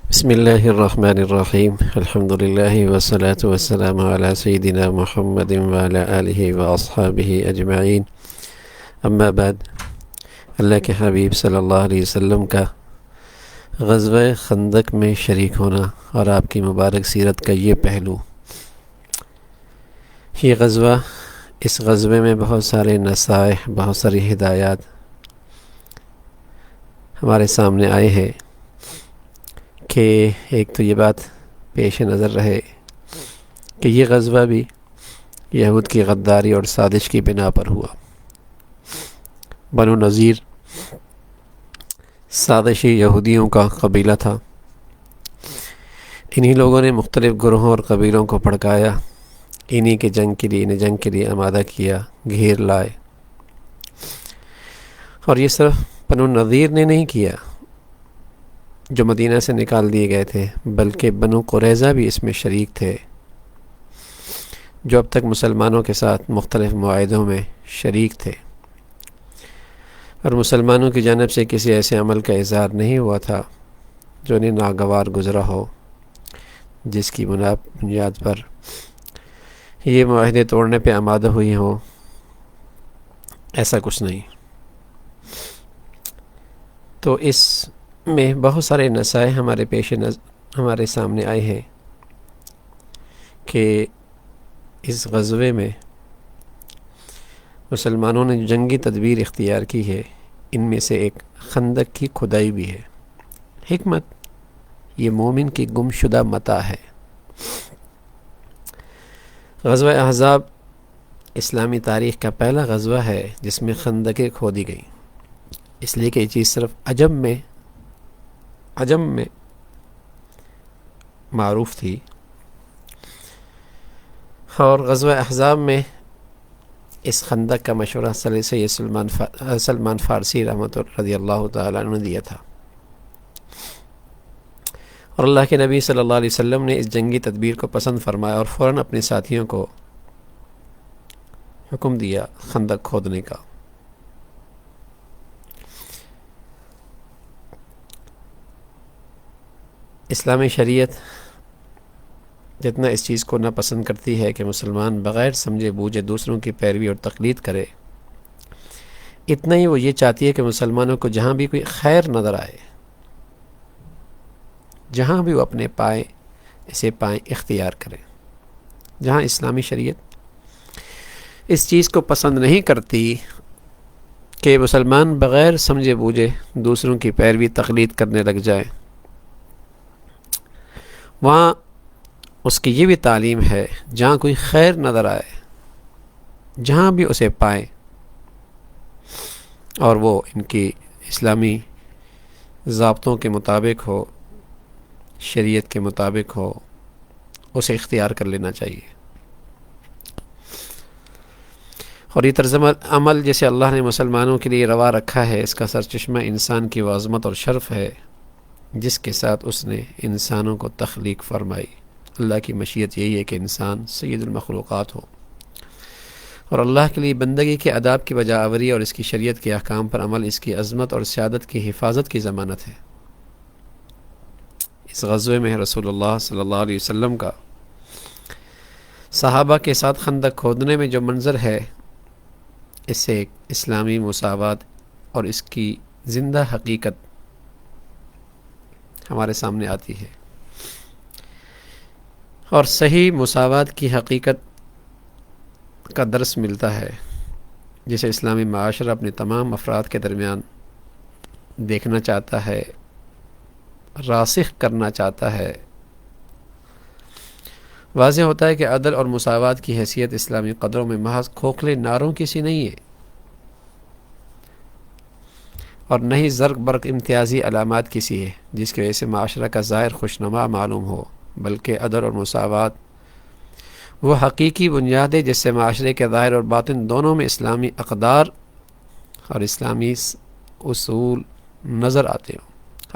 بسم اللہ الرحمن الرحیم الحمد للہ والصلاة والسلام علی سیدنا محمد وعلی آلہ واصحابہ اجمعین، اما بعد۔ اللہ کے حبیب صلی اللہ علیہ وسلم کا غزوہ خندق میں شریک ہونا اور آپ کی مبارک سیرت کا یہ پہلو، یہ غزوہ، اس غزوے میں بہت سارے نصائح، بہت ساری ہدایات ہمارے سامنے آئے ہیں کہ ایک تو یہ بات پیش نظر رہے کہ یہ غزوہ بھی یہود کی غداری اور سازش کی بنا پر ہوا۔ بنو نذیر سازشی یہودیوں کا قبیلہ تھا۔ انہی لوگوں نے مختلف گروہوں اور قبیلوں کو بھڑکایا، انہی کے جنگ کے لیے آمادہ کیا، گھیر لائے۔ اور یہ صرف بنو نذیر نے نہیں کیا جو مدینہ سے نکال دیے گئے تھے، بلکہ بنو قریظہ بھی اس میں شریک تھے، جو اب تک مسلمانوں کے ساتھ مختلف معاہدوں میں شریک تھے، اور مسلمانوں کی جانب سے کسی ایسے عمل کا اظہار نہیں ہوا تھا جو انہیں ناگوار گزرا ہو، جس کی بنیاد پر یہ معاہدے توڑنے پہ آمادہ ہوئی ہوں۔ ایسا کچھ نہیں۔ تو اس میں بہت سارے نصائح ہمارے سامنے آئے ہیں کہ اس غزوے میں مسلمانوں نے جنگی تدبیر اختیار کی ہے، ان میں سے ایک خندق کی کھدائی بھی ہے۔ حکمت، یہ مومن کی گمشدہ متاع ہے۔ غزوہ احزاب اسلامی تاریخ کا پہلا غزوہ ہے جس میں خندقیں کھودی گئیں، اس لیے کہ یہ چیز صرف عجم میں معروف تھی، اور غزوہ احزاب میں اس خندق کا مشورہ سید سلمان فارسی رحمۃ رضی اللہ تعالیٰ عنہ نے دیا تھا، اور اللہ کے نبی صلی اللہ علیہ وسلم نے اس جنگی تدبیر کو پسند فرمایا اور فوراً اپنے ساتھیوں کو حکم دیا خندق کھودنے کا۔ اسلامی شریعت جتنا اس چیز کو ناپسند کرتی ہے کہ مسلمان بغیر سمجھے بوجھے دوسروں کی پیروی اور تقلید کرے، اتنا ہی وہ یہ چاہتی ہے کہ مسلمانوں کو جہاں بھی کوئی خیر نظر آئے، جہاں بھی وہ اپنے اسے پائیں اختیار کریں۔ جہاں اسلامی شریعت اس چیز کو پسند نہیں کرتی کہ مسلمان بغیر سمجھے بوجھے دوسروں کی پیروی تقلید کرنے لگ جائے، وہاں اس کی یہ بھی تعلیم ہے جہاں کوئی خیر نظر آئے، جہاں بھی اسے پائیں، اور وہ ان کی اسلامی ضابطوں کے مطابق ہو، شریعت کے مطابق ہو، اسے اختیار کر لینا چاہیے۔ اور یہ طرز عمل جیسے اللہ نے مسلمانوں کے لیے روا رکھا ہے، اس کا سرچشمہ انسان کی وہ عظمت اور شرف ہے جس کے ساتھ اس نے انسانوں کو تخلیق فرمائی۔ اللہ کی مشیت یہی ہے کہ انسان سید المخلوقات ہو، اور اللہ کے لیے بندگی کے آداب کی بجا آوری اور اس کی شریعت کے احکام پر عمل اس کی عظمت اور سیادت کی حفاظت کی ضمانت ہے۔ اس غزوے میں رسول اللہ صلی اللہ علیہ وسلم کا صحابہ کے ساتھ خندق کھودنے میں جو منظر ہے، اس سے ایک اسلامی مساوات اور اس کی زندہ حقیقت ہمارے سامنے آتی ہے، اور صحیح مساوات کی حقیقت کا درس ملتا ہے جسے اسلامی معاشرہ اپنے تمام افراد کے درمیان دیکھنا چاہتا ہے، راسخ کرنا چاہتا ہے۔ واضح ہوتا ہے کہ عدل اور مساوات کی حیثیت اسلامی قدروں میں محض کھوکھلے نعروں کی سی نہیں ہے، اور نہ ہی زرق برق امتیازی علامات کی سی ہے جس کی وجہ سے معاشرہ کا ظاہر خوشنما معلوم ہو، بلکہ عدل اور مساوات وہ حقیقی بنیاد ہے جس سے معاشرے کے ظاہر اور باطن دونوں میں اسلامی اقدار اور اسلامی اصول نظر آتے ہوں۔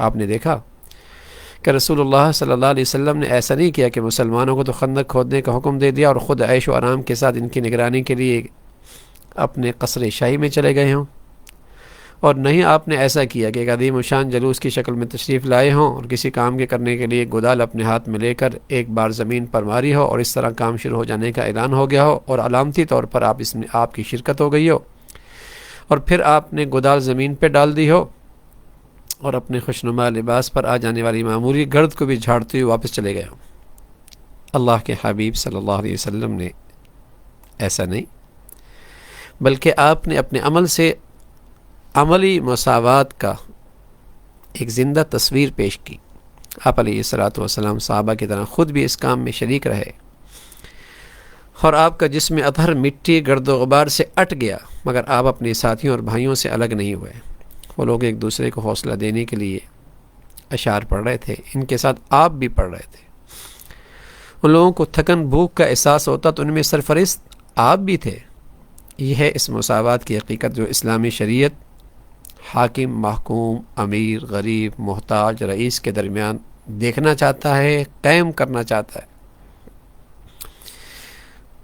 آپ نے دیکھا کہ رسول اللہ صلی اللہ علیہ وسلم نے ایسا نہیں کیا کہ مسلمانوں کو تو خندق کھودنے کا حکم دے دیا اور خود عیش و آرام کے ساتھ ان کی نگرانی کے لیے اپنے قصر شاہی میں چلے گئے ہوں۔ اور نہیں آپ نے ایسا کیا کہ ایک عظیم الشان جلوس کی شکل میں تشریف لائے ہوں اور کسی کام کے کرنے کے لیے گودال اپنے ہاتھ میں لے کر ایک بار زمین پر ماری ہو اور اس طرح کام شروع ہو جانے کا اعلان ہو گیا ہو اور علامتی طور پر اس میں آپ کی شرکت ہو گئی ہو، اور پھر آپ نے گودال زمین پہ ڈال دی ہو اور اپنے خوشنما لباس پر آ جانے والی معمولی گرد کو بھی جھاڑتے ہوئے واپس چلے گئے ہو۔ اللہ کے حبیب صلی اللہ علیہ وسلم نے ایسا نہیں، بلکہ آپ نے اپنے عمل سے عملی مساوات کا ایک زندہ تصویر پیش کی۔ آپ علیہ الصلوۃ والسلام صحابہ کی طرح خود بھی اس کام میں شریک رہے، اور آپ کا جسم اطہر مٹی گرد و غبار سے اٹ گیا، مگر آپ اپنے ساتھیوں اور بھائیوں سے الگ نہیں ہوئے۔ وہ لوگ ایک دوسرے کو حوصلہ دینے کے لیے اشعار پڑھ رہے تھے، ان کے ساتھ آپ بھی پڑھ رہے تھے۔ ان لوگوں کو تھکن بھوک کا احساس ہوتا تو ان میں سرفرست آپ بھی تھے۔ یہ ہے اس مساوات کی حقیقت جو اسلامی شریعت حاکم، محکوم، امیر، غریب، محتاج، رئیس کے درمیان دیکھنا چاہتا ہے، قائم کرنا چاہتا ہے۔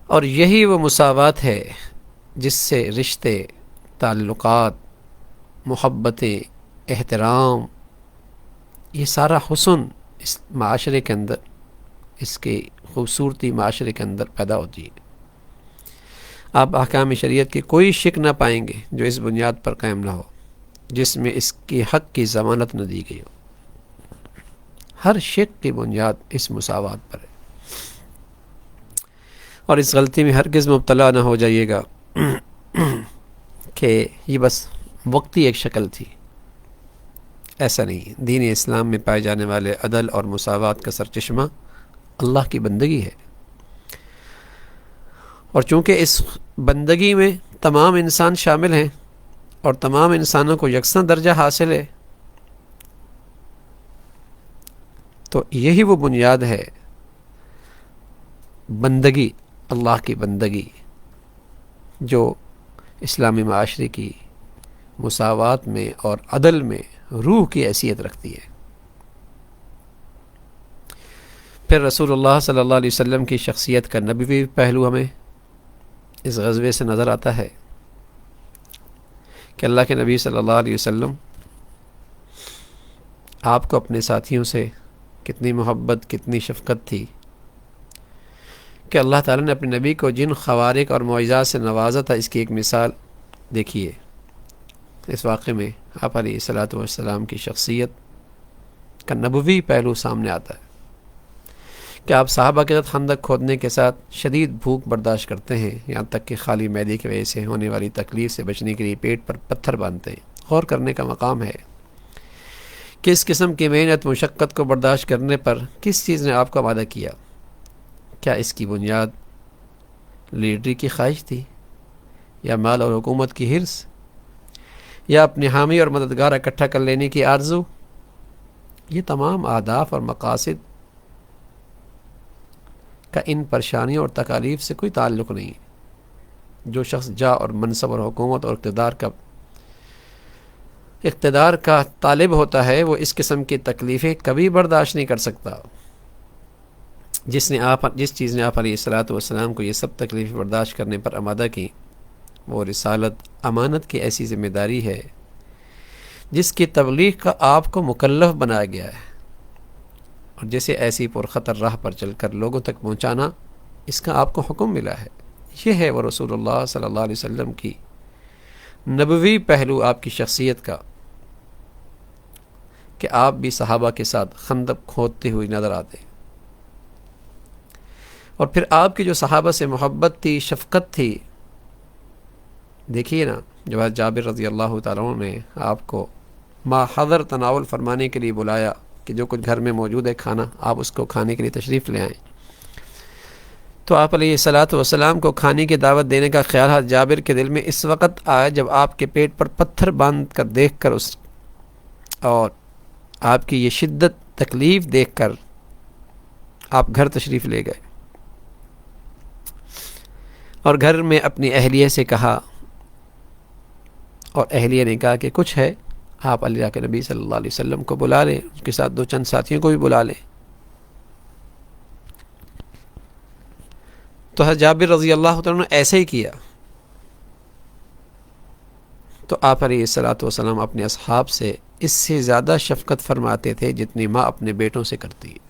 اور یہی وہ مساوات ہے جس سے رشتے، تعلقات، محبتیں، احترام، یہ سارا حسن اس معاشرے کے اندر، اس کی خوبصورتی معاشرے کے اندر پیدا ہوتی ہے۔ آپ احکام شریعت کی کوئی شک نہ پائیں گے جو اس بنیاد پر قائم نہ ہو، جس میں اس کی حق کی ضمانت نہ دی گئی ہو۔ ہر شک کی بنیاد اس مساوات پر ہے، اور اس غلطی میں ہرگز مبتلا نہ ہو جائیے گا کہ یہ بس وقتی ایک شکل تھی۔ ایسا نہیں، دین اسلام میں پائے جانے والے عدل اور مساوات کا سرچشمہ اللہ کی بندگی ہے، اور چونکہ اس بندگی میں تمام انسان شامل ہیں اور تمام انسانوں کو یکساں درجہ حاصل ہے، تو یہی وہ بنیاد ہے بندگی، اللہ کی بندگی، جو اسلامی معاشرے کی مساوات میں اور عدل میں روح کی حیثیت رکھتی ہے۔ پھر رسول اللہ صلی اللہ علیہ وسلم کی شخصیت کا نبوی پہلو ہمیں اس غزوے سے نظر آتا ہے کہ اللہ کے نبی صلی اللہ علیہ وسلم آپ کو اپنے ساتھیوں سے کتنی محبت، کتنی شفقت تھی کہ اللہ تعالیٰ نے اپنے نبی کو جن خوارق اور معجزات سے نوازا تھا، اس کی ایک مثال دیکھیے۔ اس واقعے میں آپ علیہ الصلوۃ والسلام کی شخصیت کا نبوی پہلو سامنے آتا ہے کہ آپ صحابہ کے ساتھ خندق کھودنے کے ساتھ شدید بھوک برداشت کرتے ہیں، یہاں تک کہ خالی معدے کی وجہ سے ہونے والی تکلیف سے بچنے کے لیے پیٹ پر پتھر باندھتے ہیں۔ غور کرنے کا مقام ہے کہ اس قسم کی محنت، مشقت کو برداشت کرنے پر کس چیز نے آپ کو آمادہ کیا؟ کیا اس کی بنیاد لیڈری کی خواہش تھی، یا مال اور حکومت کی حرص، یا اپنے حامی اور مددگار اکٹھا کر لینے کی آرزو؟ یہ تمام اہداف اور مقاصد کا ان پریشانیوں اور تکالیف سے کوئی تعلق نہیں ہے۔ جو شخص جاہ اور منصب اور حکومت اور اقتدار کا طالب ہوتا ہے، وہ اس قسم کی تکلیفیں کبھی برداشت نہیں کر سکتا۔ جس چیز نے آپ علیہ الصلوۃ والسلام کو یہ سب تکلیفیں برداشت کرنے پر آمادہ کی، وہ رسالت، امانت کی ایسی ذمہ داری ہے جس کی تبلیغ کا آپ کو مکلف بنایا گیا ہے، اور جسے ایسی پرخطر راہ پر چل کر لوگوں تک پہنچانا، اس کا آپ کو حکم ملا ہے۔ یہ ہے وہ رسول اللہ صلی اللہ علیہ وسلم کی نبوی پہلو آپ کی شخصیت کا، کہ آپ بھی صحابہ کے ساتھ خندق کھودتے ہوئے نظر آتے، اور پھر آپ کی جو صحابہ سے محبت تھی، شفقت تھی۔ دیکھیے نا، جب جابر رضی اللہ تعالیٰ عنہ نے آپ کو ما حضر تناول فرمانے کے لیے بلایا کہ جو کچھ گھر میں موجود ہے کھانا، آپ اس کو کھانے کے لیے تشریف لے آئیں، تو آپ علیہ الصلوۃ والسلام کو کھانے کی دعوت دینے کا خیال جابر کے دل میں اس وقت آیا جب آپ کے پیٹ پر پتھر باندھ کر دیکھ کر اور آپ کی یہ شدت تکلیف دیکھ کر آپ گھر تشریف لے گئے، اور گھر میں اپنی اہلیہ سے کہا، اور اہلیہ نے کہا کہ کچھ ہے، آپ اللہ کے نبی صلی اللہ علیہ وسلم کو بلا لیں، اس کے ساتھ 2 ساتھیوں کو بھی بلا لیں۔ تو حضرت جابر رضی اللہ عنہ نے ایسے ہی کیا۔ تو آپ علیہ الصلوۃ والسلام اپنے اصحاب سے اس سے زیادہ شفقت فرماتے تھے جتنی ماں اپنے بیٹوں سے کرتی ہے۔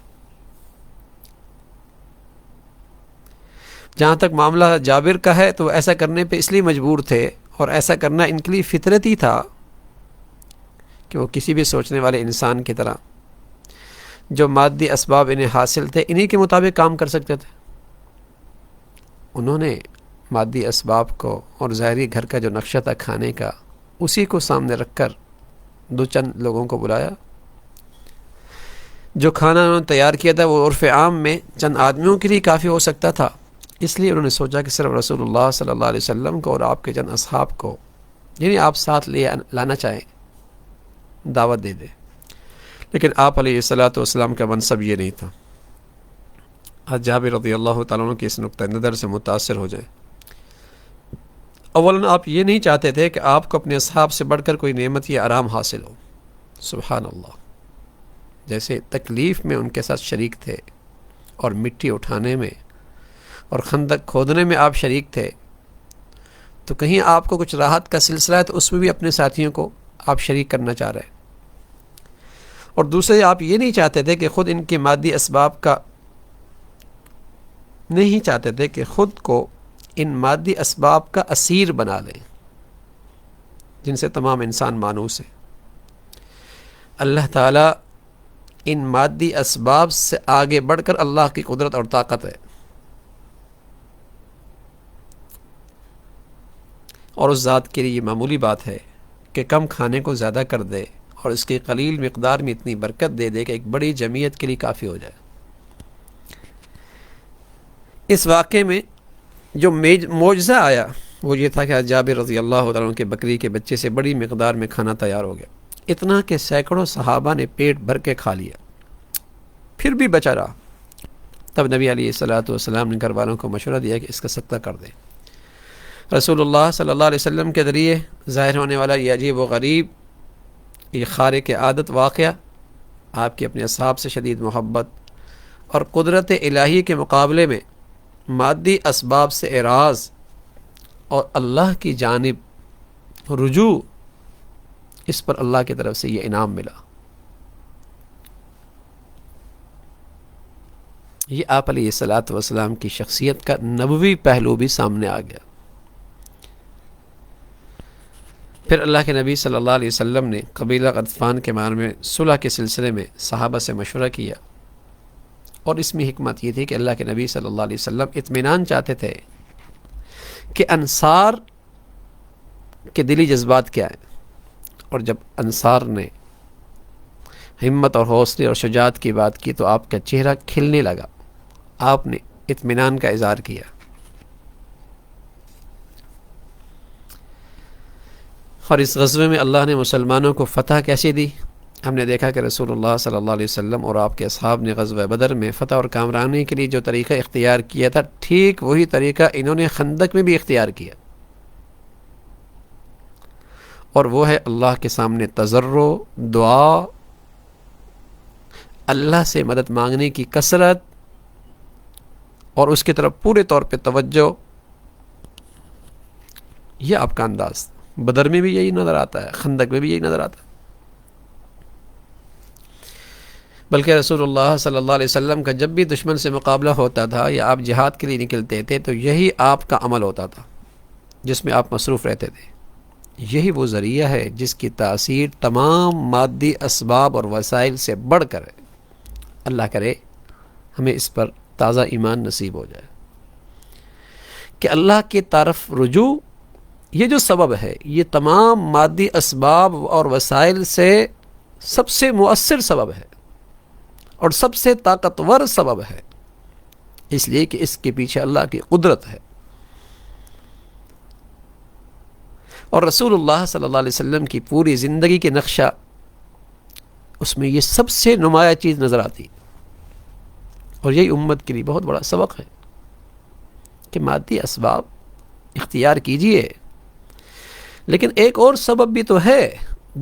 جہاں تک معاملہ جابر کا ہے تو وہ ایسا کرنے پہ اس لیے مجبور تھے، اور ایسا کرنا ان کے لیے فطرتی تھا کہ وہ کسی بھی سوچنے والے انسان کی طرح جو مادی اسباب انہیں حاصل تھے انہی کے مطابق کام کر سکتے تھے۔ انہوں نے مادی اسباب کو اور ظاہری گھر کا جو نقشہ تھا کھانے کا، اسی کو سامنے رکھ کر دو چند لوگوں کو بلایا۔ جو کھانا انہوں نے تیار کیا تھا وہ عرف عام میں چند آدمیوں کے لیے کافی ہو سکتا تھا، اس لیے انہوں نے سوچا کہ صرف رسول اللہ صلی اللہ علیہ وسلم کو اور آپ کے چند اصحاب کو، یعنی آپ ساتھ لے لانا چاہیں، دعوت دے دیں۔ لیکن آپ علیہ الصلوۃ والسلام کا منصب یہ نہیں تھا۔ آج جابر رضی اللہ تعالیٰ عنہ کی اس نقطہ نظر سے متاثر ہو جائیں۔ اولاً آپ یہ نہیں چاہتے تھے کہ آپ کو اپنے اصحاب سے بڑھ کر کوئی نعمت یا آرام حاصل ہو۔ سبحان اللہ، جیسے تکلیف میں ان کے ساتھ شریک تھے، اور مٹی اٹھانے میں اور خندق کھودنے میں آپ شریک تھے، تو کہیں آپ کو کچھ راحت کا سلسلہ ہے تو اس میں بھی اپنے ساتھیوں کو آپ شریک کرنا چاہ رہے ہیں۔ اور دوسرے، آپ یہ نہیں چاہتے تھے کہ خود ان کے مادی اسباب کا نہیں چاہتے تھے کہ خود کو ان مادی اسباب کا اسیر بنا لیں جن سے تمام انسان مانوس ہیں۔ اللہ تعالیٰ ان مادی اسباب سے آگے بڑھ کر اللہ کی قدرت اور طاقت ہے، اور اس ذات کے لیے یہ معمولی بات ہے کہ کم کھانے کو زیادہ کر دے اور اس کی قلیل مقدار میں اتنی برکت دے دے کہ ایک بڑی جمعیت کے لیے کافی ہو جائے۔ اس واقعے میں جو معجزہ آیا وہ یہ تھا کہ جابر رضی اللہ عنہ کے بکری کے بچے سے بڑی مقدار میں کھانا تیار ہو گیا، اتنا کہ سینکڑوں صحابہ نے پیٹ بھر کے کھا لیا، پھر بھی بچا رہا۔ تب نبی علیہ الصلوۃ والسلام نے گھر والوں کو مشورہ دیا کہ اس کا صدقہ کر دیں۔ رسول اللہ صلی اللہ علیہ وسلم کے ذریعے ظاہر ہونے والا یہ عجیب و غریب، یہ خارق عادت واقعہ آپ کی اپنے اصحاب سے شدید محبت اور قدرت الہی کے مقابلے میں مادی اسباب سے اعراض اور اللہ کی جانب رجوع، اس پر اللہ کی طرف سے یہ انعام ملا۔ یہ آپ علیہ الصلوۃ والسلام کی شخصیت کا نبوی پہلو بھی سامنے آ گیا۔ پھر اللہ کے نبی صلی اللہ علیہ وسلم نے قبیلہ غطفان کے بارے میں صلح کے سلسلے میں صحابہ سے مشورہ کیا، اور اس میں حکمت یہ تھی کہ اللہ کے نبی صلی اللہ علیہ وسلم اطمینان چاہتے تھے کہ انصار کے دلی جذبات کیا ہیں، اور جب انصار نے ہمت اور حوصلے اور شجاعت کی بات کی تو آپ کا چہرہ کھلنے لگا، آپ نے اطمینان کا اظہار کیا۔ اور اس غزوے میں اللہ نے مسلمانوں کو فتح کیسے دی؟ ہم نے دیکھا کہ رسول اللہ صلی اللہ علیہ وسلم اور آپ کے اصحاب نے غزوہ بدر میں فتح اور کامرانی کے لیے جو طریقہ اختیار کیا تھا، ٹھیک وہی طریقہ انہوں نے خندق میں بھی اختیار کیا، اور وہ ہے اللہ کے سامنے تضرع، دعا، اللہ سے مدد مانگنے کی کثرت، اور اس کی طرف پورے طور پہ توجہ۔ یہ آپ کا انداز بدر میں بھی یہی نظر آتا ہے، خندق میں بھی یہی نظر آتا ہے۔ بلکہ رسول اللہ صلی اللہ علیہ وسلم کا جب بھی دشمن سے مقابلہ ہوتا تھا یا آپ جہاد کے لیے نکلتے تھے تو یہی آپ کا عمل ہوتا تھا جس میں آپ مصروف رہتے تھے۔ یہی وہ ذریعہ ہے جس کی تاثیر تمام مادی اسباب اور وسائل سے بڑھ کر ہے۔ اللہ کرے ہمیں اس پر تازہ ایمان نصیب ہو جائے کہ اللہ کی طرف رجوع، یہ جو سبب ہے، یہ تمام مادی اسباب اور وسائل سے سب سے مؤثر سبب ہے اور سب سے طاقتور سبب ہے، اس لیے کہ اس کے پیچھے اللہ کی قدرت ہے۔ اور رسول اللہ صلی اللہ علیہ وسلم کی پوری زندگی کے نقشہ، اس میں یہ سب سے نمایاں چیز نظر آتی، اور یہی امت کے لیے بہت بڑا سبق ہے کہ مادی اسباب اختیار کیجئے، لیکن ایک اور سبب بھی تو ہے،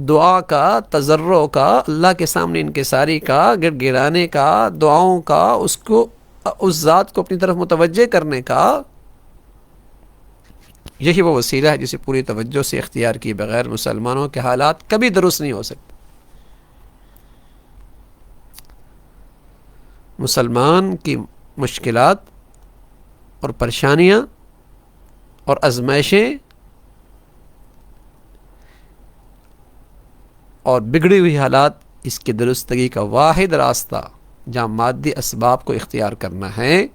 دعا کا، تضرع کا، اللہ کے سامنے انکساری کا، گڑ گڑانے کا، دعاؤں کا، اس ذات کو اپنی طرف متوجہ کرنے کا۔ یہی وہ وسیلہ ہے جسے پوری توجہ سے اختیار کیے بغیر مسلمانوں کے حالات کبھی درست نہیں ہو سکتے۔ مسلمان کی مشکلات اور پریشانیاں اور آزمائشیں اور بگڑی ہوئی حالات، اس کی درستگی کا واحد راستہ جہاں مادی اسباب کو اختیار کرنا ہے،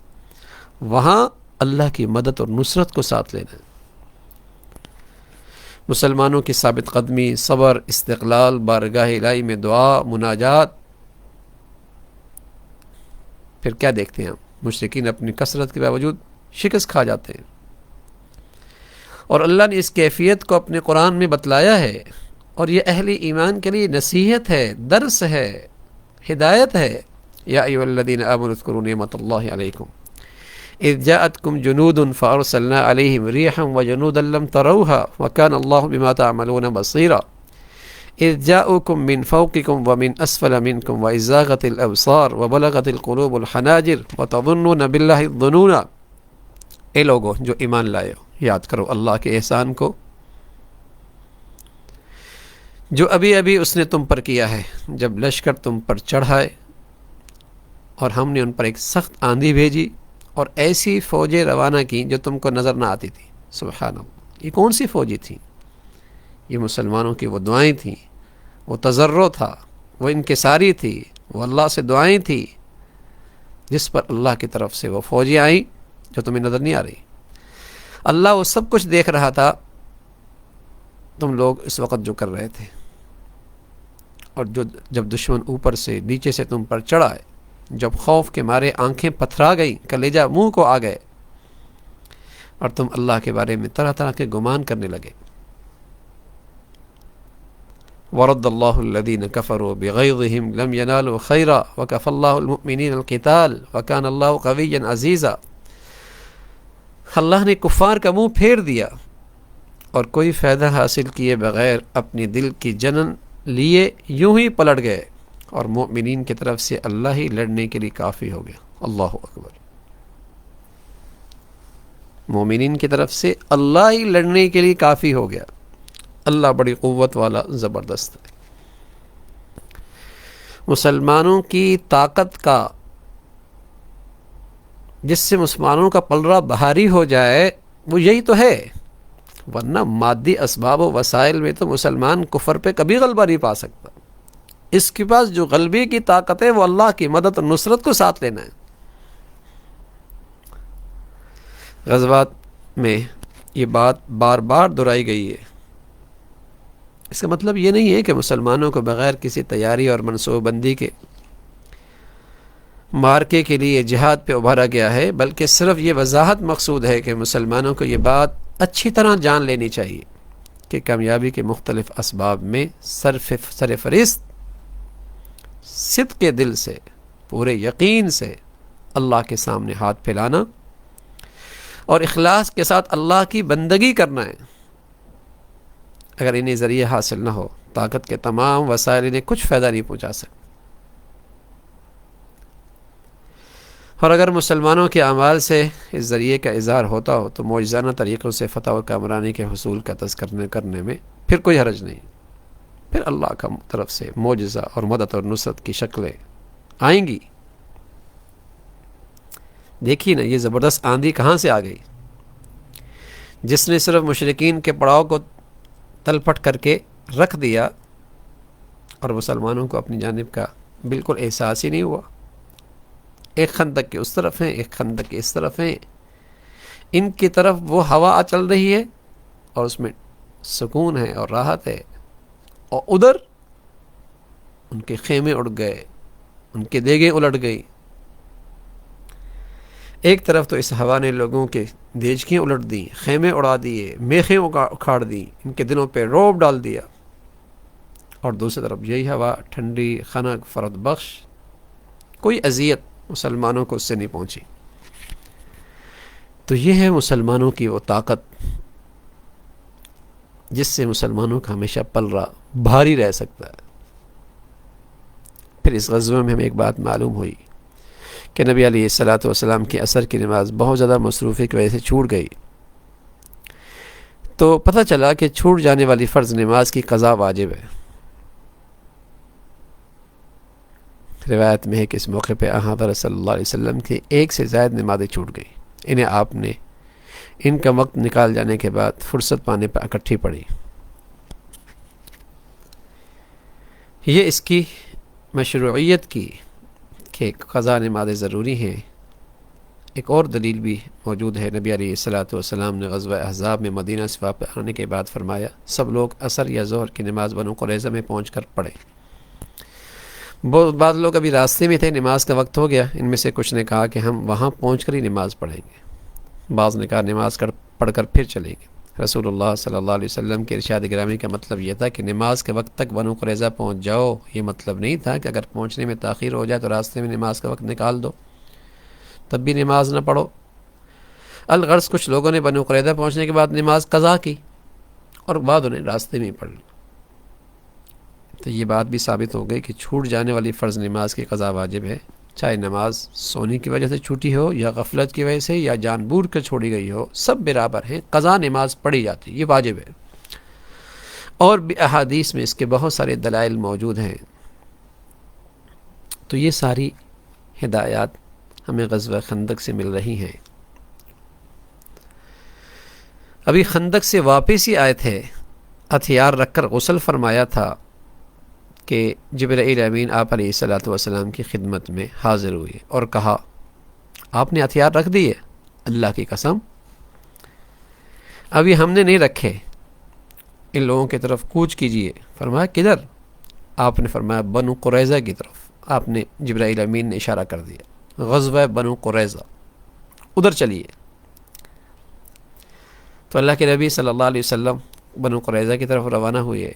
وہاں اللہ کی مدد اور نصرت کو ساتھ لینا ہے۔ مسلمانوں کی ثابت قدمی، صبر، استقلال، بارگاہ الہی میں دعا، مناجات۔ پھر کیا دیکھتے ہیں ہم؟ مشرکین اپنی کثرت کے باوجود شکست کھا جاتے ہیں، اور اللہ نے اس کیفیت کو اپنے قرآن میں بتلایا ہے، اور یہ اہل ایمان کے لیے نصیحت ہے، درس ہے، ہدایت ہے۔ یا ایھا الذین آمنوا اذکروا نعمت اللہ علیکم اذ جاءتکم جنود فارسلنا علیہم ریحا وجنودا لم تروها وکان اللہ بما تعملون بصیرا اذ جاءوکم من فوقکم ومن اسفل منکم واذ زاغت الابصار وبلغت القلوب الحناجر وتظنون باللہ الظنون۔ اے لوگو جو ایمان لائے ہو، یاد کرو اللہ کے احسان کو جو ابھی ابھی اس نے تم پر کیا ہے، جب لشکر تم پر چڑھائے اور ہم نے ان پر ایک سخت آندھی بھیجی اور ایسی فوجیں روانہ کی جو تم کو نظر نہ آتی تھی۔ سبحان اللہ، یہ کون سی فوجی تھی؟ یہ مسلمانوں کی وہ دعائیں تھیں، وہ تضرع تھا، وہ انکساری تھی، وہ اللہ سے دعائیں تھی، جس پر اللہ کی طرف سے وہ فوجیں آئیں جو تمہیں نظر نہیں آ رہی۔ اللہ وہ سب کچھ دیکھ رہا تھا تم لوگ اس وقت جو کر رہے تھے، اور جب دشمن اوپر سے نیچے سے تم پر چڑھائے، جب خوف کے مارے آنکھیں پتھرا گئی، کلیجہ منہ کو آ گئے، اور تم اللہ کے بارے میں طرح طرح کے گمان کرنے لگے۔ وَرَدَّ اللَّهُ الَّذِينَ كَفَرُوا بِغَيْظِهِمْ لَمْ يَنَالُوا خَيْرًا وَكَفَى اللَّهُ الْمُؤْمِنِينَ الْقِتَالَ وَكَانَ اللَّهُ قَوِيًّا عَزِيزًا۔ اللہ نے کفار کا منہ پھیر دیا اور کوئی فائدہ حاصل کیے بغیر اپنی دل کی جنن لیے یوں ہی پلٹ گئے، اور مومنین کی طرف سے اللہ ہی لڑنے کے لیے کافی ہو گیا۔ اللہ اکبر، مومنین کی طرف سے اللہ ہی لڑنے کے لیے کافی ہو گیا۔ اللہ بڑی قوت والا، زبردست ہے۔ مسلمانوں کی طاقت کا، جس سے مسلمانوں کا پلڑا بھاری ہو جائے، وہ یہی تو ہے، ورنہ مادی اسباب و وسائل میں تو مسلمان کفر پہ کبھی غلبہ نہیں پا سکتا۔ اس کے پاس جو غلبے کی طاقت ہے وہ اللہ کی مدد اور نصرت کو ساتھ لینا ہے۔ غزوات میں یہ بات بار بار دہرائی گئی ہے۔ اس کا مطلب یہ نہیں ہے کہ مسلمانوں کو بغیر کسی تیاری اور منصوبہ بندی کے مارکے کے لیے جہاد پہ ابھارا گیا ہے، بلکہ صرف یہ وضاحت مقصود ہے کہ مسلمانوں کو یہ بات اچھی طرح جان لینی چاہیے کہ کامیابی کے مختلف اسباب میں سرفہرست صدق کے دل سے، پورے یقین سے اللہ کے سامنے ہاتھ پھیلانا اور اخلاص کے ساتھ اللہ کی بندگی کرنا ہے۔ اگر انہیں ذریعہ حاصل نہ ہو، طاقت کے تمام وسائل انہیں کچھ فائدہ نہیں پہنچا سکتے۔ اور اگر مسلمانوں کے اعمال سے اس ذریعے کا اظہار ہوتا ہو تو معجزانہ طریقوں سے فتح و کامرانی کے حصول کا تذکرہ کرنے میں پھر کوئی حرج نہیں۔ پھر اللہ کا طرف سے معجزہ اور مدد اور نصرت کی شکلیں آئیں گی۔ دیکھیے نا، یہ زبردست آندھی کہاں سے آ گئی، جس نے صرف مشرکین کے پڑاؤ کو تلپٹ کر کے رکھ دیا، اور مسلمانوں کو اپنی جانب کا بالکل احساس ہی نہیں ہوا۔ ایک خندق کے اس طرف ہیں، ایک خندق کے اس طرف ہیں، ان کی طرف وہ ہوا چل رہی ہے اور اس میں سکون ہے اور راحت ہے، اور ادھر ان کے خیمے اڑ گئے، ان کے دیگیں الٹ گئی۔ ایک طرف تو اس ہوا نے لوگوں کے دیچکیاں الٹ دیں، خیمے اڑا دیے، میخیں اکھاڑ دیں، ان کے دلوں پہ رعب ڈال دیا، اور دوسری طرف یہی ہوا ٹھنڈی، خنک، فرد بخش، کوئی اذیت مسلمانوں کو اس سے نہیں پہنچی۔ تو یہ ہے مسلمانوں کی وہ طاقت جس سے مسلمانوں کا ہمیشہ پلڑا بھاری رہ سکتا ہے۔ پھر اس غزوے میں ہمیں ایک بات معلوم ہوئی کہ نبی علیہ الصلوۃ والسلام کی عصر کی نماز بہت زیادہ مصروفی کی وجہ سے چھوٹ گئی، تو پتہ چلا کہ چھوٹ جانے والی فرض نماز کی قضا واجب ہے۔ روایت میں ہے کہ اس موقع پہ حضرت صلی اللہ علیہ وسلم کی 1 سے زائد نمازیں چھوٹ گئیں، انہیں آپ نے ان کا وقت نکال جانے کے بعد فرصت پانے پر اکٹھی پڑھی۔ یہ اس کی مشروعیت کی کہ قضا نمازیں ضروری ہیں ایک اور دلیل بھی موجود ہے۔ نبی علیہ الصلوۃ والسلام نے غزوہ احزاب میں مدینہ سے واپس آنے کے بعد فرمایا سب لوگ عصر یا ظہر کی نماز بنو قریظہ میں پہنچ کر پڑھیں۔ بعض لوگ ابھی راستے میں تھے، نماز کا وقت ہو گیا، ان میں سے کچھ نے کہا کہ ہم وہاں پہنچ کر ہی نماز پڑھیں گے، بعض نے کہا نماز پڑھ کر پھر چلیں گے۔ رسول اللہ صلی اللہ علیہ وسلم کے ارشاد گرامی کا مطلب یہ تھا کہ نماز کے وقت تک بنو قریظہ پہنچ جاؤ، یہ مطلب نہیں تھا کہ اگر پہنچنے میں تاخیر ہو جائے تو راستے میں نماز کا وقت نکال دو تب بھی نماز نہ پڑھو۔ الغرض کچھ لوگوں نے بنو قریظہ پہنچنے کے بعد نماز قضا کی اور بعد انہیں راستے میں ہی پڑھ لی، تو یہ بات بھی ثابت ہو گئی کہ چھوٹ جانے والی فرض نماز کی قضا واجب ہے، چاہے نماز سونے کی وجہ سے چھوٹی ہو یا غفلت کی وجہ سے یا جان بوجھ کر چھوڑی گئی ہو، سب برابر ہیں، قضا نماز پڑھی جاتی، یہ واجب ہے۔ اور بھی احادیث میں اس کے بہت سارے دلائل موجود ہیں۔ تو یہ ساری ہدایات ہمیں غزوہ خندق سے مل رہی ہیں۔ ابھی خندق سے واپس ہی آئے تھے، ہتھیار رکھ کر غسل فرمایا تھا کہ جبرائیل امین آپ علیہ الصلوۃ والسلام کی خدمت میں حاضر ہوئے اور کہا آپ نے ہتھیار رکھ دیے؟ اللہ کی قسم ابھی ہم نے نہیں رکھے، ان لوگوں کی طرف کوچ کیجئے۔ فرمایا کدھر؟ آپ نے فرمایا بنو قریظہ کی طرف۔ آپ نے جبرائیل امین نے اشارہ کر دیا غزوہ بنو قریظہ، ادھر چلیے۔ تو اللہ کے نبی صلی اللہ علیہ وسلم بنو قریظہ کی طرف روانہ ہوئے۔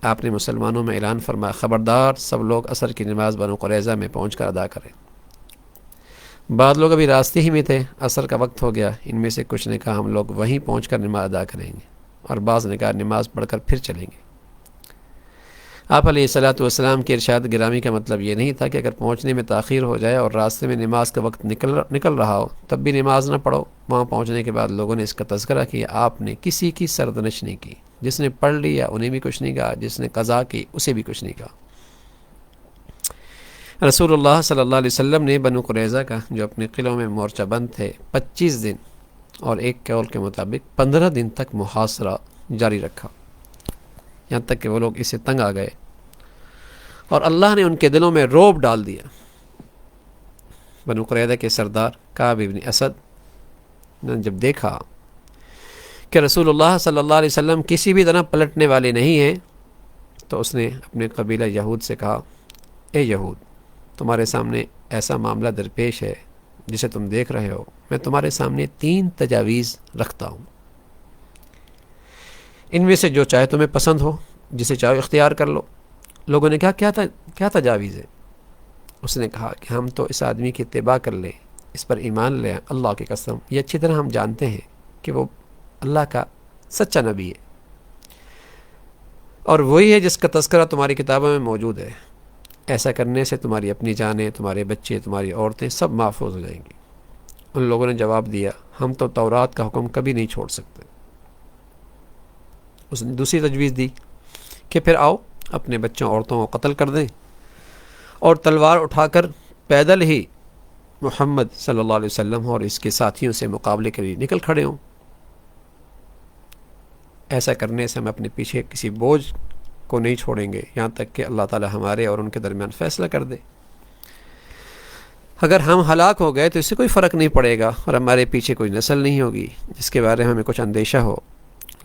آپ نے مسلمانوں میں اعلان فرمایا خبردار سب لوگ عصر کی نماز بنو قریظہ میں پہنچ کر ادا کریں۔ بعض لوگ ابھی راستے ہی میں تھے، عصر کا وقت ہو گیا، ان میں سے کچھ نے کہا ہم لوگ وہیں پہنچ کر نماز ادا کریں گے، اور بعض نے کہا نماز پڑھ کر پھر چلیں گے۔ آپ علیہ الصلوۃ والسلام کے ارشاد گرامی کا مطلب یہ نہیں تھا کہ اگر پہنچنے میں تاخیر ہو جائے اور راستے میں نماز کا وقت نکل رہا ہو تب بھی نماز نہ پڑھو۔ وہاں پہنچنے کے بعد لوگوں نے اس کا تذکرہ کیا، آپ نے کسی کی سرزنش نہیں کی، جس نے پڑھ لیا انہیں بھی کچھ نہیں کہا، جس نے قضا کی اسے بھی کچھ نہیں کہا۔ رسول اللہ صلی اللہ علیہ وسلم نے بنو قریظہ کا جو اپنے قلعوں میں مورچہ بند تھے 25 دن اور ایک قول کے مطابق 15 دن تک محاصرہ جاری رکھا، یہاں تک کہ وہ لوگ اسے تنگ آ گئے اور اللہ نے ان کے دلوں میں رعب ڈال دیا۔ بنو قریظہ کے سردار کعب بن اسد نے جب دیکھا کہ رسول اللہ صلی اللہ علیہ وسلم کسی بھی طرح پلٹنے والے نہیں ہیں تو اس نے اپنے قبیلہ یہود سے کہا اے یہود، تمہارے سامنے ایسا معاملہ درپیش ہے جسے تم دیکھ رہے ہو، میں تمہارے سامنے 3 تجاویز رکھتا ہوں، ان میں سے جو چاہے تمہیں پسند ہو، جسے چاہو اختیار کر لو۔ لوگوں نے کہا کیا تجاویز ہے؟ اس نے کہا کہ ہم تو اس آدمی کی اتباع کر لیں، اس پر ایمان لیں، اللہ کی قسم یہ اچھی طرح ہم جانتے ہیں کہ وہ اللہ کا سچا نبی ہے اور وہی ہے جس کا تذکرہ تمہاری کتابوں میں موجود ہے، ایسا کرنے سے تمہاری اپنی جانیں، تمہارے بچے، تمہاری عورتیں سب محفوظ ہو جائیں گی۔ ان لوگوں نے جواب دیا ہم تو تورات کا حکم کبھی نہیں چھوڑ سکتے۔ اس نے دوسری تجویز دی کہ پھر آؤ اپنے بچوں عورتوں کو قتل کر دیں اور تلوار اٹھا کر پیدل ہی محمد صلی اللہ علیہ وسلم اور اس کے ساتھیوں سے مقابلے کے لیے نکل کھڑے ہوں، ایسا کرنے سے ہم اپنے پیچھے کسی بوجھ کو نہیں چھوڑیں گے یہاں تک کہ اللہ تعالی ہمارے اور ان کے درمیان فیصلہ کر دے۔ اگر ہم ہلاک ہو گئے تو اس سے کوئی فرق نہیں پڑے گا اور ہمارے پیچھے کوئی نسل نہیں ہوگی جس کے بارے میں ہمیں کچھ اندیشہ ہو۔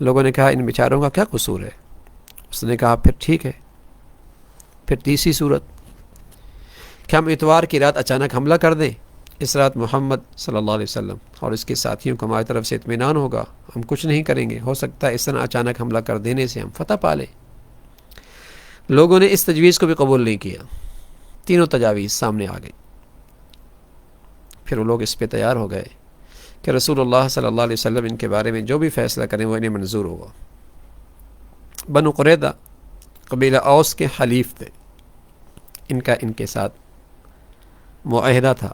لوگوں نے کہا ان بیچاروں کا کیا قصور ہے؟ اس نے کہا پھر ٹھیک ہے، پھر تیسری صورت کہ ہم اتوار کی رات اچانک حملہ کر دیں، اس رات محمد صلی اللہ علیہ وسلم اور اس کے ساتھیوں کو ہماری طرف سے اطمینان ہوگا، ہم کچھ نہیں کریں گے، ہو سکتا ہے اس طرح اچانک حملہ کر دینے سے ہم فتح پا لیں۔ لوگوں نے اس تجویز کو بھی قبول نہیں کیا، تینوں تجاویز سامنے آ گئی۔ پھر وہ لوگ اس پہ تیار ہو گئے کہ رسول اللہ صلی اللہ علیہ وسلم ان کے بارے میں جو بھی فیصلہ کریں وہ انہیں منظور ہوگا۔ بنو قریظہ قبیلہ اوس کے حلیف تھے، ان کے ساتھ معاہدہ تھا،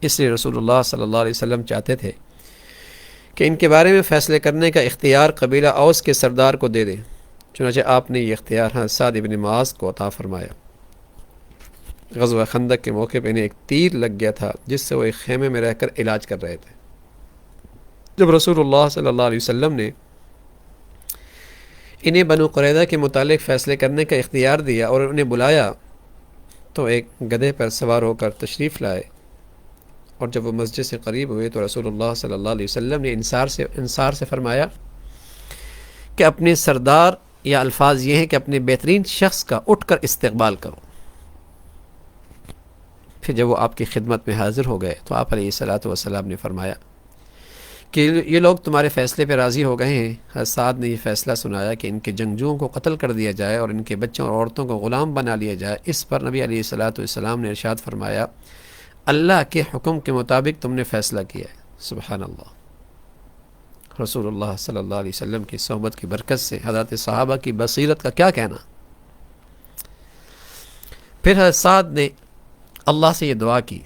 اس لیے رسول اللہ صلی اللہ علیہ وسلم چاہتے تھے کہ ان کے بارے میں فیصلے کرنے کا اختیار قبیلہ اوس کے سردار کو دے دیں۔ چنانچہ آپ نے یہ اختیار سعد ابن معاذ کو عطا فرمایا۔ غزوہ خندق کے موقع پہ انہیں ایک تیر لگ گیا تھا جس سے وہ ایک خیمے میں رہ کر علاج کر رہے تھے۔ جب رسول اللہ صلی اللہ علیہ وسلم نے انہیں بنو قریظہ کے متعلق فیصلے کرنے کا اختیار دیا اور انہیں بلایا تو ایک گدھے پر سوار ہو کر تشریف لائے، اور جب وہ مسجد سے قریب ہوئے تو رسول اللہ صلی اللہ علیہ وسلم نے انصار سے فرمایا کہ اپنے سردار یا الفاظ یہ ہیں کہ اپنے بہترین شخص کا اٹھ کر استقبال کرو۔ پھر جب وہ آپ کی خدمت میں حاضر ہو گئے تو آپ علیہ الصلاۃ والسلام نے فرمایا کہ یہ لوگ تمہارے فیصلے پہ راضی ہو گئے ہیں۔ حضرت سعد نے یہ فیصلہ سنایا کہ ان کے جنگجوؤں کو قتل کر دیا جائے اور ان کے بچوں اور عورتوں کو غلام بنا لیا جائے۔ اس پر نبی علیہ الصلاۃ والسلام نے ارشاد فرمایا، اللہ کے حکم کے مطابق تم نے فیصلہ کیا ہے۔ سبحان اللہ۔ رسول اللہ صلی اللہ علیہ وسلم کی صحبت کی برکت سے حضرت صحابہ کی بصیرت کا کیا کہنا۔ پھر حضرت سعد نے اللہ سے یہ دعا کی،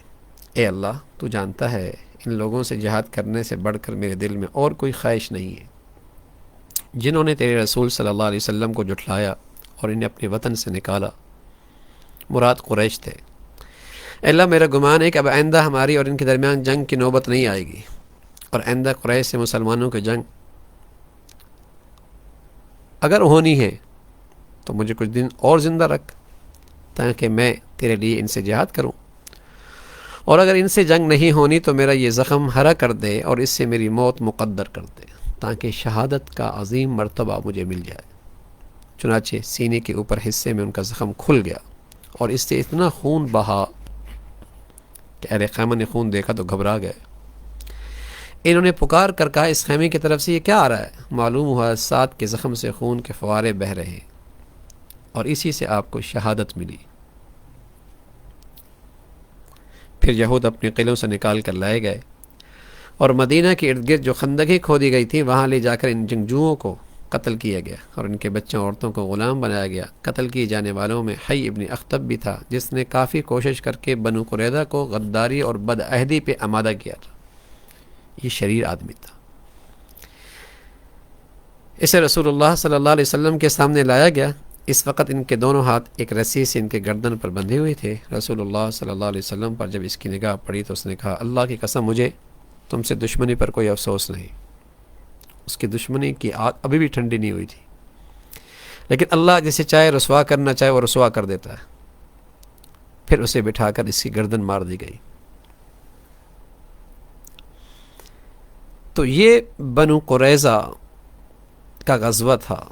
اے اللہ تو جانتا ہے ان لوگوں سے جہاد کرنے سے بڑھ کر میرے دل میں اور کوئی خواہش نہیں ہے جنہوں نے تیرے رسول صلی اللہ علیہ وسلم کو جھٹلایا اور انہیں اپنے وطن سے نکالا، مراد قریش تھے۔ اے اللہ میرا گمان ہے کہ اب آئندہ ہماری اور ان کے درمیان جنگ کی نوبت نہیں آئے گی، اور آئندہ قریش سے مسلمانوں کی جنگ اگر ہونی ہے تو مجھے کچھ دن اور زندہ رکھ تاکہ میں تیرے لیے ان سے جہاد کروں، اور اگر ان سے جنگ نہیں ہونی تو میرا یہ زخم ہرا کر دے اور اس سے میری موت مقدر کر دے تاکہ شہادت کا عظیم مرتبہ مجھے مل جائے۔ چنانچہ سینے کے اوپر حصے میں ان کا زخم کھل گیا اور اس سے اتنا خون بہا کہ اہل خیمہ نے خون دیکھا تو گھبرا گئے۔ انہوں نے پکار کر کہا، اس خیمے کی طرف سے یہ کیا آ رہا ہے؟ معلوم ہوا سعد کے زخم سے خون کے فوارے بہہ رہے ہیں اور اسی سے آپ کو شہادت ملی۔ پھر یہود اپنے قلعوں سے نکال کر لائے گئے اور مدینہ کے ارد گرد جو خندقیں کھودی گئی تھیں وہاں لے جا کر ان جنگجوؤں کو قتل کیا گیا اور ان کے بچوں عورتوں کو غلام بنایا گیا۔ قتل کیے جانے والوں میں حی ابن اخطب بھی تھا جس نے کافی کوشش کر کے بنو قریظہ کو غداری اور بدعہدی پہ آمادہ کیا تھا۔ یہ شریر آدمی تھا۔ اسے رسول اللہ صلی اللہ علیہ وسلم کے سامنے لایا گیا۔ اس وقت ان کے دونوں ہاتھ ایک رسی سے ان کے گردن پر بندھے ہوئے تھے۔ رسول اللہ صلی اللہ علیہ وسلم پر جب اس کی نگاہ پڑی تو اس نے کہا، اللہ کی قسم مجھے تم سے دشمنی پر کوئی افسوس نہیں۔ اس کی دشمنی کی آگ ابھی بھی ٹھنڈی نہیں ہوئی تھی، لیکن اللہ جسے چاہے رسوا کرنا چاہے وہ رسوا کر دیتا ہے۔ پھر اسے بٹھا کر اس کی گردن مار دی گئی۔ تو یہ بنو قریظہ کا غزوہ تھا۔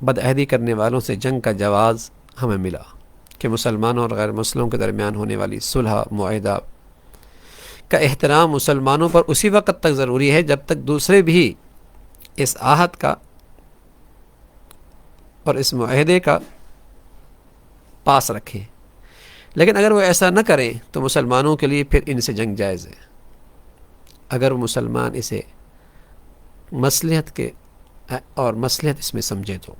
بدعہدی کرنے والوں سے جنگ کا جواز ہمیں ملا کہ مسلمانوں اور غیر مسلموں کے درمیان ہونے والی صلح معاہدہ کا احترام مسلمانوں پر اسی وقت تک ضروری ہے جب تک دوسرے بھی اس عہد کا اور اس معاہدے کا پاس رکھیں، لیکن اگر وہ ایسا نہ کریں تو مسلمانوں کے لیے پھر ان سے جنگ جائز ہے اگر وہ مسلمان اسے مصلحت کے اور مصلحت اس میں سمجھے تو۔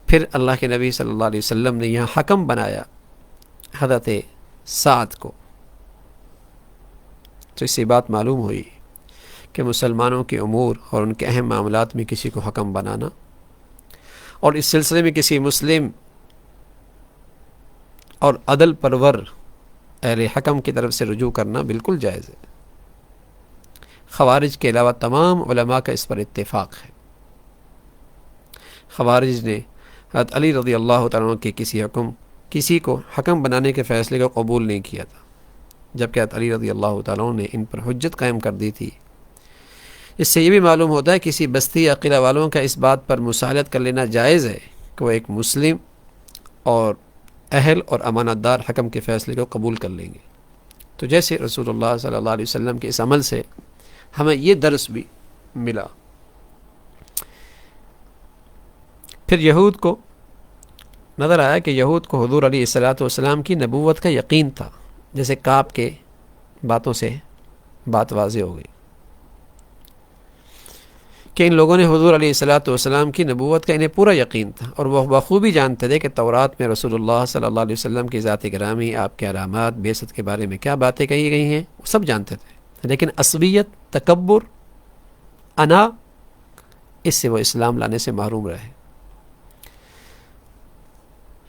پھر اللہ کے نبی صلی اللہ علیہ وسلم نے یہاں حکم بنایا حضرت سعد کو۔ تو اس سے بات معلوم ہوئی کہ مسلمانوں کے امور اور ان کے اہم معاملات میں کسی کو حکم بنانا اور اس سلسلے میں کسی مسلم اور عدل پرور اہل حکم کی طرف سے رجوع کرنا بالکل جائز ہے۔ خوارج کے علاوہ تمام علماء کا اس پر اتفاق ہے۔ خوارج نے حضرت علی رضی اللہ تعالیٰ عنہ کے کسی کو حکم بنانے کے فیصلے کو قبول نہیں کیا تھا، جبکہ حضرت علی رضی اللہ تعالیٰ عنہ نے ان پر حجت قائم کر دی تھی۔ اس سے یہ بھی معلوم ہوتا ہے کسی بستی یا قلعہ والوں کا اس بات پر مسالت کر لینا جائز ہے کہ وہ ایک مسلم اور اہل اور امانت دار حکم کے فیصلے کو قبول کر لیں گے۔ تو جیسے رسول اللہ صلی اللہ علیہ وسلم کے اس عمل سے ہمیں یہ درس بھی ملا۔ پھر یہود کو نظر آیا کہ یہود کو حضور علیہ الصلاۃ والسلام کی نبوت کا یقین تھا، جیسے کعب کے باتوں سے بات واضح ہو گئی کہ ان لوگوں نے حضور علیہ الصلاۃ والسلام کی نبوت کا انہیں پورا یقین تھا، اور وہ بخوبی جانتے تھے کہ تورات میں رسول اللہ صلی اللہ علیہ وسلم کی ذات گرامی، آپ کے علامات، بعثت کے بارے میں کیا باتیں کہی گئی ہیں، وہ سب جانتے تھے، لیکن عصبیت، تکبر، انا، اس سے وہ اسلام لانے سے محروم رہے۔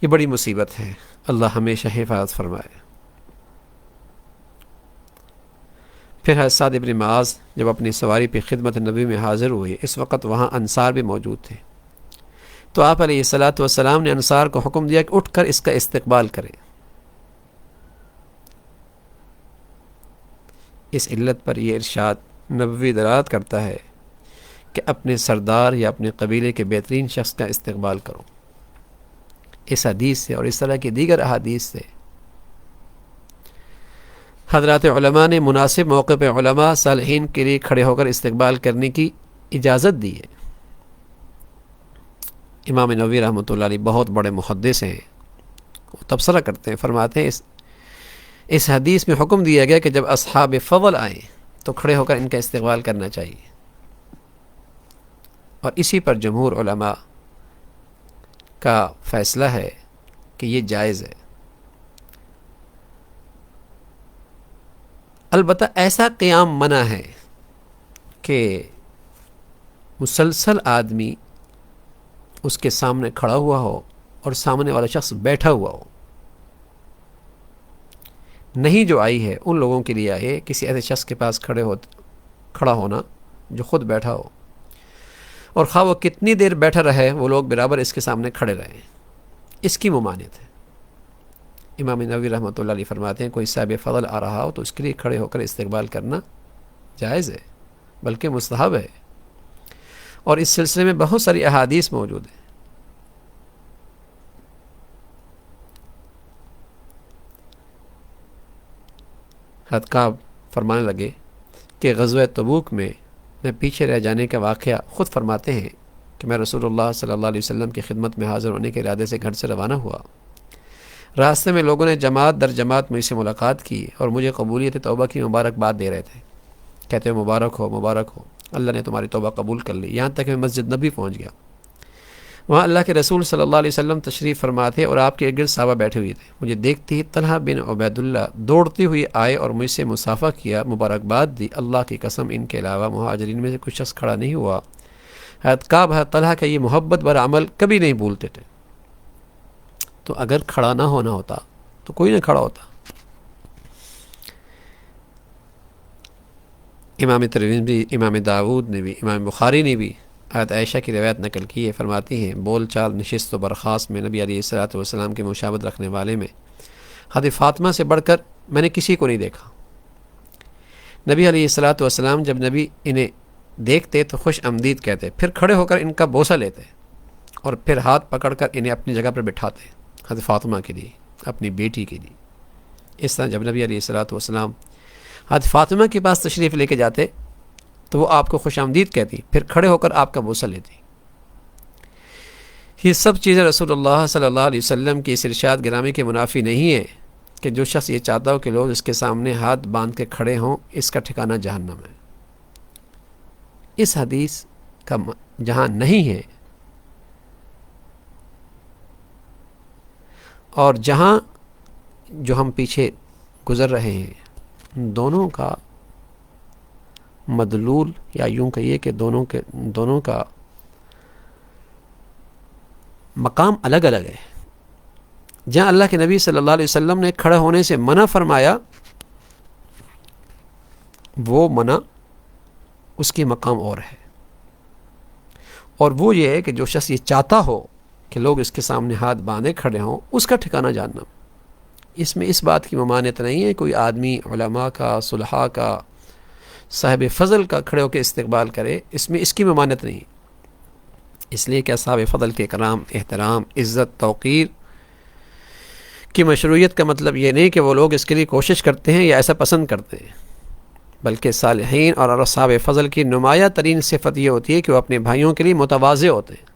یہ بڑی مصیبت ہے، اللہ ہمیشہ حفاظت فرمائے۔ پھر حضرت سعد بن معاذ جب اپنی سواری پہ خدمت نبی میں حاضر ہوئے، اس وقت وہاں انصار بھی موجود تھے، تو آپ علیہ الصلاۃ والسلام نے انصار کو حکم دیا کہ اٹھ کر اس کا استقبال کریں۔ اس علت پر یہ ارشاد نبوی دلالت کرتا ہے کہ اپنے سردار یا اپنے قبیلے کے بہترین شخص کا استقبال کرو۔ اس حدیث سے اور اس طرح کی دیگر احادیث سے حضرات علماء نے مناسب موقع پہ علماء صالحین کے لیے کھڑے ہو کر استقبال کرنے کی اجازت دی ہے۔ امام نووی رحمۃ اللہ علیہ بہت بڑے محدث ہیں، وہ تبصرہ کرتے ہیں، فرماتے ہیں اس حدیث میں حکم دیا گیا کہ جب اصحاب فضل آئیں تو کھڑے ہو کر ان کا استقبال کرنا چاہیے، اور اسی پر جمہور علماء کا فیصلہ ہے کہ یہ جائز ہے۔ البتہ ایسا قیام منع ہے کہ مسلسل آدمی اس کے سامنے کھڑا ہوا ہو اور سامنے والا شخص بیٹھا ہوا ہو۔ نہیں جو آئی ہے ان لوگوں کے لیے آئے کسی ایسے شخص کے پاس کھڑا ہونا جو خود بیٹھا ہو، اور خواہ وہ کتنی دیر بیٹھا رہے وہ لوگ برابر اس کے سامنے کھڑے رہیں، اس کی ممانعت ہے۔ امام نووی رحمۃ اللہ علیہ فرماتے ہیں کوئی صاحب فضل آ رہا ہو تو اس کے لیے کھڑے ہو کر استقبال کرنا جائز ہے، بلکہ مستحب ہے، اور اس سلسلے میں بہت ساری احادیث موجود ہیں۔ حضرت کعب فرمانے لگے کہ غزوہ تبوک میں پیچھے رہ جانے کا واقعہ خود فرماتے ہیں کہ میں رسول اللہ صلی اللہ علیہ وسلم کی خدمت میں حاضر ہونے کے ارادے سے گھر سے روانہ ہوا۔ راستے میں لوگوں نے جماعت در جماعت مجھ سے ملاقات کی اور مجھے قبولیت توبہ کی مبارکباد دے رہے تھے، کہتے ہیں مبارک ہو مبارک ہو، اللہ نے تمہاری توبہ قبول کر لی۔ یہاں تک میں مسجد نبی پہنچ گیا، وہاں اللہ کے رسول صلی اللہ علیہ وسلم تشریف فرما تھے اور آپ کے ارد گرد صحابہ بیٹھے ہوئے تھے۔ مجھے دیکھتے ہی طلحہ بن عبید اللہ دوڑتے ہوئے آئے اور مجھ سے مصافحہ کیا، مبارکباد دی۔ اللہ کی قسم ان کے علاوہ مہاجرین میں سے کچھ شخص کھڑا نہیں ہوا۔ حضرت کعب حضرت طلحہ کا یہ محبت بھرا عمل کبھی نہیں بھولتے تھے، تو اگر کھڑا نہ ہونا ہوتا تو کوئی نہ کھڑا ہوتا۔ امام ترمذی، امام داود نے بھی، امام بخاری نے بھی حضرت عائشہ کی روایت نقل کی ہے، فرماتی ہیں بول چال، نشست و برخاست میں نبی علیہ الصلوۃ والسلام کے مشابہت رکھنے والے میں حضرت فاطمہ سے بڑھ کر میں نے کسی کو نہیں دیکھا۔ نبی علیہ الصلوۃ والسلام جب نبی انہیں دیکھتے تو خوش آمدید کہتے، پھر کھڑے ہو کر ان کا بوسہ لیتے اور پھر ہاتھ پکڑ کر انہیں اپنی جگہ پر بٹھاتے، حضرت فاطمہ کے لیے، اپنی بیٹی کے لیے۔ اس طرح جب نبی علیہ الصلوۃ والسلام حضرت فاطمہ کے پاس تشریف لے کے جاتے تو وہ آپ کو خوش آمدید کہتی، پھر کھڑے ہو کر آپ کا بوسہ لیتی۔ یہ سب چیزیں رسول اللہ صلی اللہ علیہ وسلم کی اس ارشاد گرامی کے منافی نہیں ہیں کہ جو شخص یہ چاہتا ہو کہ لوگ اس کے سامنے ہاتھ باندھ کے کھڑے ہوں، اس کا ٹھکانہ جہنم ہے۔ اس حدیث کا جہاں نہیں ہے اور جہاں جو ہم پیچھے گزر رہے ہیں، دونوں کا مدلول یا یوں کہیے کہ دونوں کا مقام الگ الگ ہے۔ جہاں اللہ کے نبی صلی اللہ علیہ وسلم نے کھڑے ہونے سے منع فرمایا، وہ منع اس کی مقام اور ہے، اور وہ یہ ہے کہ جو شخص یہ چاہتا ہو کہ لوگ اس کے سامنے ہاتھ باندھے کھڑے ہوں، اس کا ٹھکانہ جہنم۔ اس میں اس بات کی ممانعت نہیں ہے کوئی آدمی علماء کا، صلحاء کا، صاحب فضل کا کھڑے ہو کے استقبال کرے، اس میں اس کی ممانعت نہیں، اس لیے کہ صاحب فضل کے کرام، احترام، عزت، توقیر کی مشروعیت کا مطلب یہ نہیں کہ وہ لوگ اس کے لیے کوشش کرتے ہیں یا ایسا پسند کرتے ہیں، بلکہ صالحین اور اصحاب فضل کی نمایاں ترین صفت یہ ہوتی ہے کہ وہ اپنے بھائیوں کے لیے متواضع ہوتے ہیں۔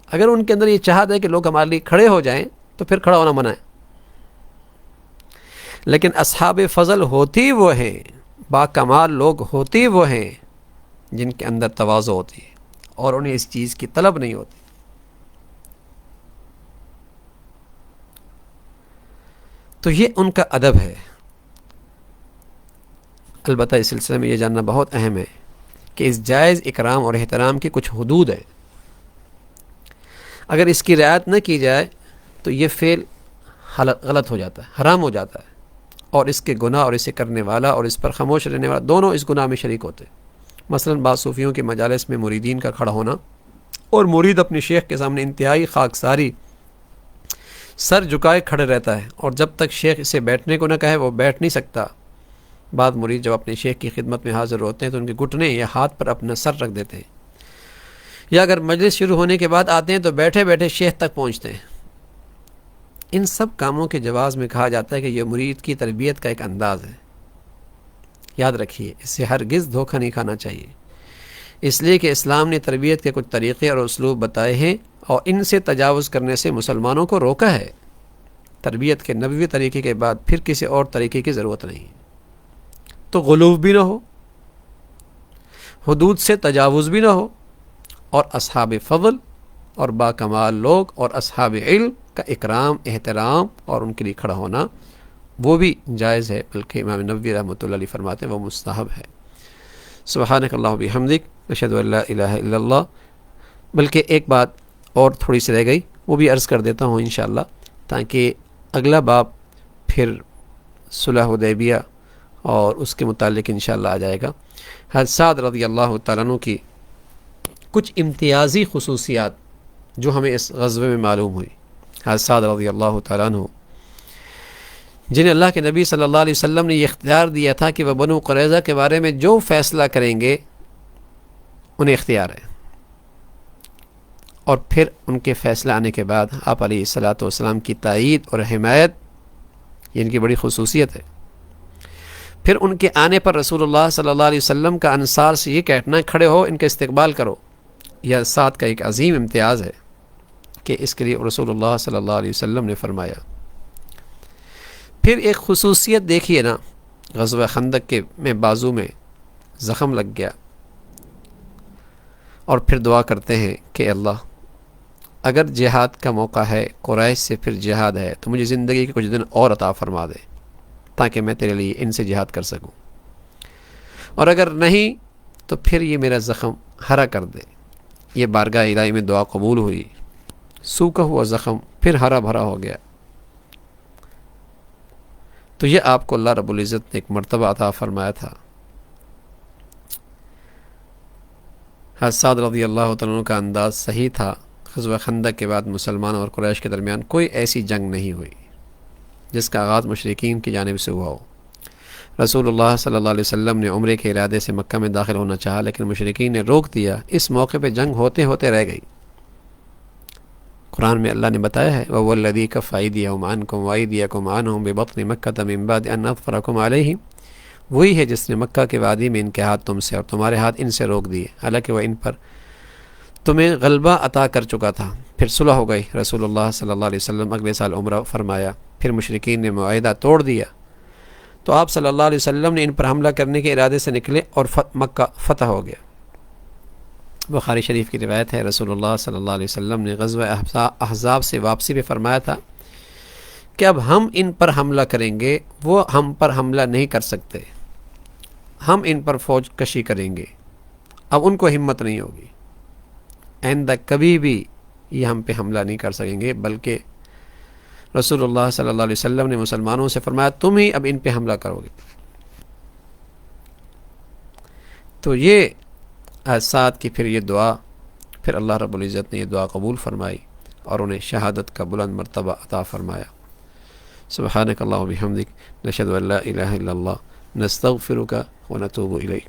اگر ان کے اندر یہ چاہت ہے کہ لوگ ہمارے لیے کھڑے ہو جائیں تو پھر کھڑا ہونا منع ہے، لیکن اصحاب فضل ہوتی وہ ہیں، با کمال لوگ ہوتی وہ ہیں جن کے اندر تواضع ہوتی ہے، اور انہیں اس چیز کی طلب نہیں ہوتی۔ تو یہ ان کا ادب ہے۔ البتہ اس سلسلے میں یہ جاننا بہت اہم ہے کہ اس جائز اکرام اور احترام کی کچھ حدود ہے۔ اگر اس کی رعایت نہ کی جائے تو یہ فعل غلط ہو جاتا ہے، حرام ہو جاتا ہے، اور اس کے گناہ اور اسے کرنے والا اور اس پر خاموش رہنے والا دونوں اس گناہ میں شریک ہوتے ہیں۔ مثلا بعض صوفیوں کے مجالس میں مریدین کا کھڑا ہونا اور مرید اپنے شیخ کے سامنے انتہائی خاکساری سر جھکائے کھڑے رہتا ہے، اور جب تک شیخ اسے بیٹھنے کو نہ کہے وہ بیٹھ نہیں سکتا۔ بعض مرید جب اپنے شیخ کی خدمت میں حاضر ہوتے ہیں تو ان کے گھٹنے یا ہاتھ پر اپنا سر رکھ دیتے ہیں، یا اگر مجلس شروع ہونے کے بعد آتے ہیں تو بیٹھے بیٹھے شیخ تک پہنچتے ہیں۔ ان سب کاموں کے جواز میں کہا جاتا ہے کہ یہ مرید کی تربیت کا ایک انداز ہے۔ یاد رکھیے، اس سے ہرگز دھوکہ نہیں کھانا چاہیے، اس لیے کہ اسلام نے تربیت کے کچھ طریقے اور اسلوب بتائے ہیں اور ان سے تجاوز کرنے سے مسلمانوں کو روکا ہے۔ تربیت کے نبوی طریقے کے بعد پھر کسی اور طریقے کی ضرورت نہیں ہے۔ تو غلو بھی نہ ہو، حدود سے تجاوز بھی نہ ہو، اور اصحاب فضل اور با کمال لوگ اور اصحاب علم کا اکرام، احترام اور ان کے لیے کھڑا ہونا وہ بھی جائز ہے، بلکہ امام نووی رحمۃ اللہ علیہ فرماتے ہیں وہ مستحب ہے۔ سبحانک اللہم بحمدک، اشہد ان لا الہ الا اللہ۔ بلکہ ایک بات اور تھوڑی سی رہ گئی، وہ بھی عرض کر دیتا ہوں انشاءاللہ، تاکہ اگلا باب پھر صلح حدیبیہ اور اس کے متعلق انشاءاللہ آ جائے گا۔ حضرت سعد رضی اللہ تعالیٰ عنہ کی کچھ امتیازی خصوصیات جو ہمیں اس غزوے میں معلوم ہوئی۔ حضرت سعد رضی اللہ تعالیٰ عنہ جنہیں اللہ کے نبی صلی اللہ علیہ وسلم نے یہ اختیار دیا تھا کہ وہ بنو قریظہ کے بارے میں جو فیصلہ کریں گے انہیں اختیار ہے، اور پھر ان کے فیصلہ آنے کے بعد آپ علیہ الصلاۃ والسلام کی تائید اور حمایت، یہ ان کی بڑی خصوصیت ہے۔ پھر ان کے آنے پر رسول اللہ صلی اللہ علیہ وسلم کا انصار سے یہ کہنا کھڑے ہو ان کا استقبال کرو، یہ سعد کا ایک عظیم امتیاز ہے کہ اس کے لیے رسول اللہ صلی اللہ علیہ وسلم نے فرمایا۔ پھر ایک خصوصیت دیکھیے نا، غزوہ خندق کے میں بازو میں زخم لگ گیا، اور پھر دعا کرتے ہیں کہ اللہ اگر جہاد کا موقع ہے، قریش سے پھر جہاد ہے، تو مجھے زندگی کے کچھ دن اور عطا فرما دے تاکہ میں تیرے لیے ان سے جہاد کر سکوں، اور اگر نہیں تو پھر یہ میرا زخم ہرا کر دے۔ یہ بارگاہ الہی میں دعا قبول ہوئی، سوکھا ہوا زخم پھر ہرا بھرا ہو گیا۔ تو یہ آپ کو اللہ رب العزت نے ایک مرتبہ عطا فرمایا تھا۔ حضرت سعد رضی اللہ تعالیٰ کا انداز صحیح تھا۔ غزوہ خندق کے بعد مسلمانوں اور قریش کے درمیان کوئی ایسی جنگ نہیں ہوئی جس کا آغاز مشرکین کی جانب سے ہوا ہو۔ رسول اللہ صلی اللہ علیہ وسلم نے عمرے کے ارادے سے مکہ میں داخل ہونا چاہا، لیکن مشرکین نے روک دیا۔ اس موقع پہ جنگ ہوتے ہوتے رہ گئی۔ قرآن میں اللہ نے بتایا ہے وَهُوَ الَّذِي كَفَّ أَيْدِيَهُمْ عَنكُمْ وَأَيْدِيَكُمْ عَنْهُمْ بِبَطْنِ مَكَّةَ مِنْ بَعْدِ أَنْ أَظْفَرَكُمْ عَلَيْهِمْ، وہی ہے جس نے مکہ کے وادی میں ان کے ہاتھ تم سے اور تمہارے ہاتھ ان سے روک دیے، حالانکہ وہ ان پر تمہیں غلبہ عطا کر چکا تھا۔ پھر صلح ہو گئی، رسول اللہ صلی اللہ علیہ وسلم اگلے سال عمرہ فرمایا، پھر مشرکین نے معاہدہ توڑ دیا، تو آپ صلی اللہ علیہ وسلم نے ان پر حملہ کرنے کے ارادے سے نکلے اور مکہ فتح ہو گیا۔ بخاری شریف کی روایت ہے، رسول اللہ صلی اللہ علیہ وسلم نے غزوہ احزاب سے واپسی پہ فرمایا تھا کہ اب ہم ان پر حملہ کریں گے، وہ ہم پر حملہ نہیں کر سکتے، ہم ان پر فوج کشی کریں گے، اب ان کو ہمت نہیں ہوگی، آئندہ کبھی بھی یہ ہم پہ حملہ نہیں کر سکیں گے، بلکہ رسول اللہ صلی اللہ علیہ وسلم نے مسلمانوں سے فرمایا تم ہی اب ان پہ حملہ کرو گے۔ تو یہ سعد کی پھر یہ دعا، پھر اللہ رب العزت نے یہ دعا قبول فرمائی اور انہیں شہادت کا بلند مرتبہ عطا فرمایا۔ سبحانک اللہم و بحمدک، نشہد ان لا الہ الا اللہ، نستغفرک و نتوب الیک۔